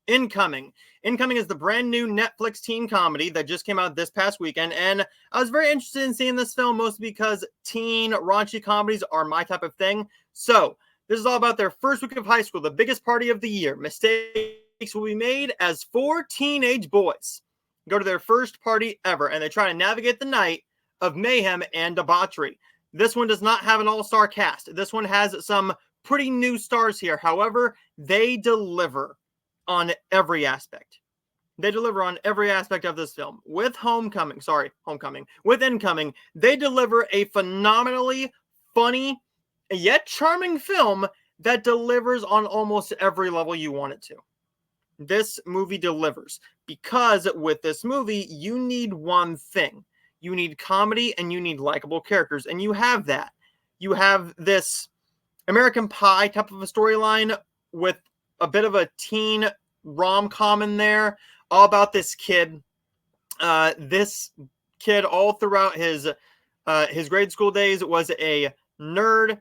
Incoming. Incoming is the brand new Netflix teen comedy that just came out this past weekend, and I was very interested in seeing this film, mostly because teen raunchy comedies are my type of thing. So, this is all about their first week of high school, the biggest party of the year. Mistakes will be made as four teenage boys go to their first party ever, and they try to navigate the night of mayhem and debauchery. This one does not have an all-star cast. This one has some pretty new stars here. However, they deliver on every aspect. They deliver on every aspect of this film. With With Incoming, they deliver a phenomenally funny yet charming film that delivers on almost every level you want it to. This movie delivers because with this movie, you need one thing. You need comedy and you need likable characters, and you have that. You have this American Pie type of a storyline with a bit of a teen rom-com in there, all about this kid. This kid, all throughout his grade school days, was a nerd,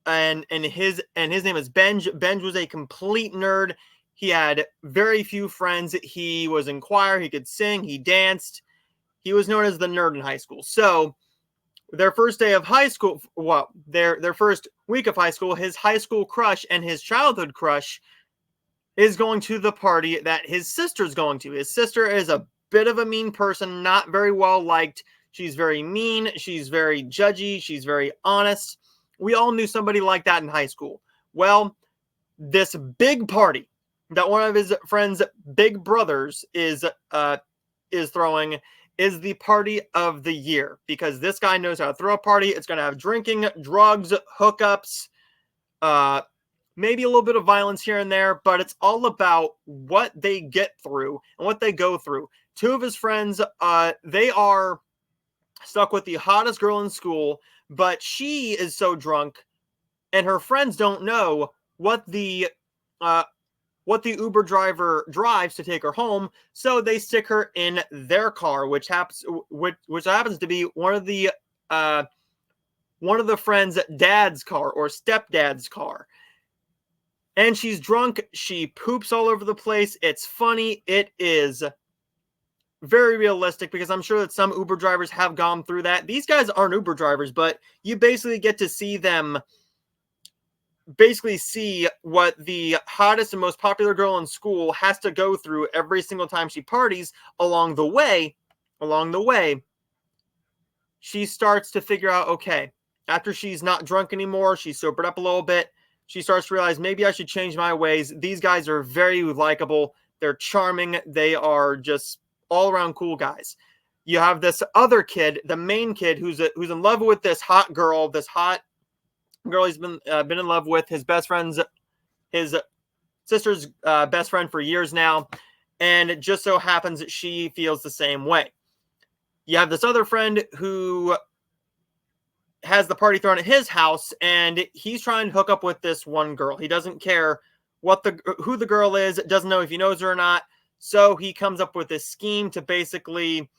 and his name is Benj. Benj was a complete nerd. He had very few friends. He was in choir. He could sing. He danced. He was known as the nerd in high school. So their first day of high school, well, their first week of high school, his high school crush and his childhood crush is going to the party that his sister's going to. His sister is a bit of a mean person, not very well liked. She's very mean. She's very judgy. She's very honest. We all knew somebody like that in high school. Well, this big party that one of his friend's big brothers is throwing is the party of the year, because this guy knows how to throw a party. It's going to have drinking, drugs, hookups, maybe a little bit of violence here and there, but it's all about what they get through and what they go through. Two of his friends, they are stuck with the hottest girl in school, but she is so drunk, and her friends don't know what the Uber driver drives to take her home, so they stick her in their car, which happens to be one of the friend's dad's car or stepdad's car. And she's drunk. She poops all over the place. It's funny. It is very realistic, because I'm sure that some Uber drivers have gone through that. These guys aren't Uber drivers, but you basically get to see them see what the hottest and most popular girl in school has to go through every single time she parties. Along the way, she starts to figure out, okay, after she's not drunk anymore, she's sobered up a little bit, she starts to realize, maybe I should change my ways. These guys are very likable. They're charming. They are just all-around cool guys. You have this other kid, the main kid, who's in love with this hot girl he's been in love with. His sister's best friend for years now, and it just so happens that she feels the same way. You have this other friend who has the party thrown at his house, and he's trying to hook up with this one girl. He doesn't care who the girl is, doesn't know if he knows her or not, so he comes up with this scheme to basically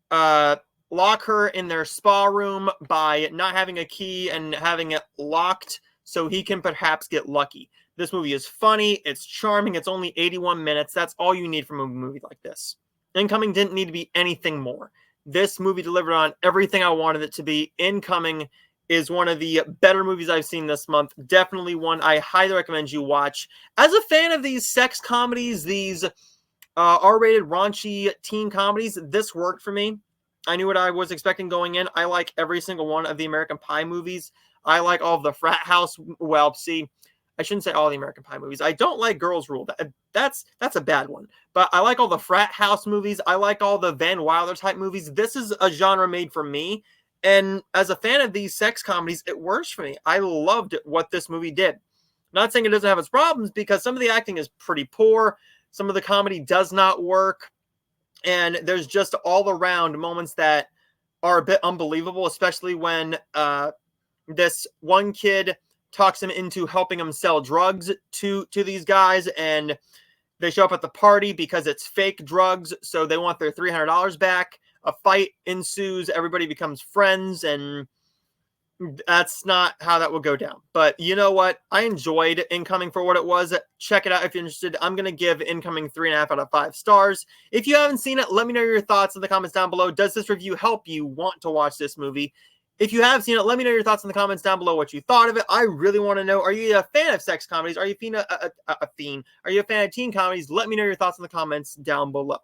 lock her in their spa room by not having a key and having it locked so he can perhaps get lucky. This movie is funny. It's charming. It's only 81 minutes. That's all you need from a movie like this. Incoming didn't need to be anything more. This movie delivered on everything I wanted it to be. Incoming is one of the better movies I've seen this month. Definitely one I highly recommend you watch. As a fan of these sex comedies, these R-rated raunchy teen comedies, this worked for me. I knew what I was expecting going in. I like every single one of the American Pie movies. I like all of the frat house. Well, see, I shouldn't say all the American Pie movies. I don't like Girls Rule. That's a bad one. But I like all the frat house movies. I like all the Van Wilder type movies. This is a genre made for me. And as a fan of these sex comedies, it works for me. I loved what this movie did. Not saying it doesn't have its problems, because some of the acting is pretty poor. Some of the comedy does not work. And there's just all around moments that are a bit unbelievable, especially when this one kid talks him into helping him sell drugs to these guys, and they show up at the party because it's fake drugs, so they want their $300 back. A fight ensues, everybody becomes friends, and That's not how that will go down. But you know what? I enjoyed Incoming for what it was. Check it out if you're interested. I'm going to give Incoming 3.5 out of 5 stars. If you haven't seen it, let me know your thoughts in the comments down below. Does this review help you want to watch this movie? If you have seen it, let me know your thoughts in the comments down below, what you thought of it. I really want to know, are you a fan of sex comedies? Are you a fan of teen comedies? Let me know your thoughts in the comments down below.